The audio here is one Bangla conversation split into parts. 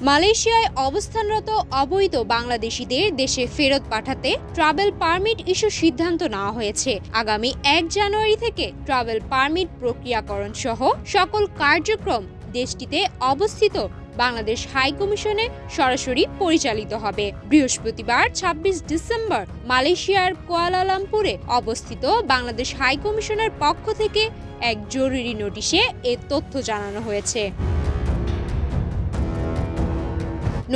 মালয়েশিয়ায় অবস্থানরত অবৈধ বাংলাদেশিদের দেশে ফেরত পাঠাতে ট্রাভেল পারমিট ইস্যুর সিদ্ধান্ত নেওয়া হয়েছে। আগামী ১ জানুয়ারি থেকে ট্রাভেল পারমিট প্রক্রিয়াকরণ সহ সকল কার্যক্রম দেশটিতে অবস্থিত বাংলাদেশ হাইকমিশনে সরাসরি পরিচালিত হবে। বৃহস্পতিবার ২৬ ডিসেম্বর মালয়েশিয়ার কুয়ালালামপুরে অবস্থিত বাংলাদেশ হাইকমিশনের পক্ষ থেকে এক জরুরি নোটিশে এ তথ্য জানানো হয়েছে।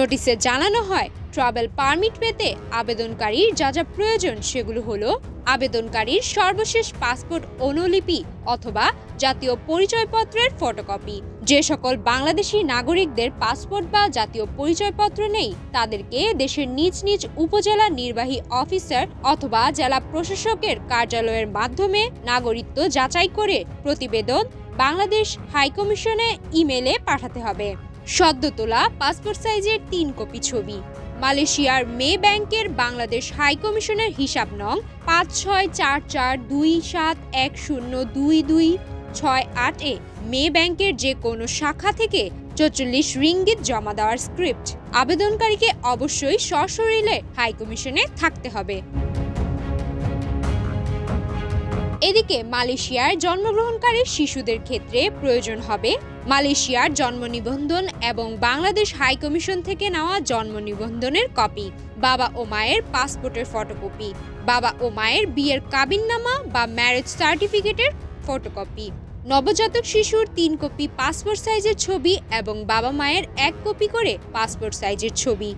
নোটিশে জানানো হয়, ট্রাভেল পারমিট পেতে আবেদনকারীর যা যা প্রয়োজন সেগুলো হলো আবেদনকারীর সর্বশেষ পাসপোর্ট অনুলিপি অথবা জাতীয় পরিচয়পত্রের ফটোকপি। যে সকল বাংলাদেশি নাগরিকদের পাসপোর্ট বা জাতীয় পরিচয়পত্র নেই তাদেরকে দেশের নিজ নিজ উপজেলা নির্বাহী অফিসার অথবা জেলা প্রশাসকের কার্যালয়ের মাধ্যমে নাগরিকত্ব যাচাই করে প্রতিবেদন বাংলাদেশ হাইকমিশনে ইমেলে পাঠাতে হবে। সদ্য তোলা পাসপোর্ট সাইজের ৩ কপি ছবি। মালয়েশিয়ার মে ব্যাংকের বাংলাদেশ হাইকমিশনের হিসাব নং ৫৬৪৪২৭১০২২৬৮ এ মে ব্যাংকের যে কোনো শাখা থেকে ৪৪ রিঙ্গিত জমা দেওয়ার স্ক্রিপ্ট। আবেদনকারীকে অবশ্যই সশরীরে হাইকমিশনে থাকতে হবে। এদিকে মালয়েশিয়ার জন্মগ্রহণকারী শিশুদের ক্ষেত্রে প্রয়োজন হবে মালয়েশিয়ার জন্ম নিবন্ধন এবং বাংলাদেশ হাইকমিশন থেকে নেওয়া জন্ম নিবন্ধনের কপি, বাবা ও মায়ের পাসপোর্টের ফটোকপি, বাবা ও মায়ের বিয়ের কাবিননামা বা ম্যারেজ সার্টিফিকেটের ফটোকপি, নবজাতক শিশুর ৩ কপি পাসপোর্ট সাইজের ছবি এবং বাবা মায়ের ১ কপি করে পাসপোর্ট সাইজের ছবি।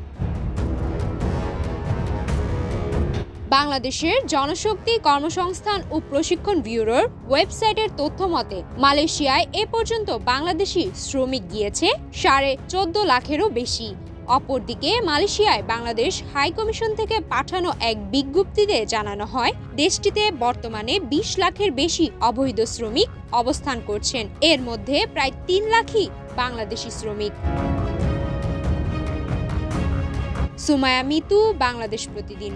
বাংলাদেশের জনশক্তি কর্মসংস্থান ও প্রশিক্ষণ ব্যুরোর ওয়েবসাইটের তথ্য মতে মালয়েশিয়ায় এ পর্যন্ত বাংলাদেশি শ্রমিক গিয়েছে ১৪.৫ লাখেরও বেশি। অপরদিকে মালয়েশিয়ায় বাংলাদেশ হাইকমিশন থেকে পাঠানো এক বিজ্ঞপ্তিতে জানানো হয়, দেশটিতে বর্তমানে ২০ লাখের বেশি অবৈধ শ্রমিক অবস্থান করছেন। এর মধ্যে প্রায় ৩ লাখই বাংলাদেশি শ্রমিক। সুমায়া মিতু, বাংলাদেশ প্রতিদিন।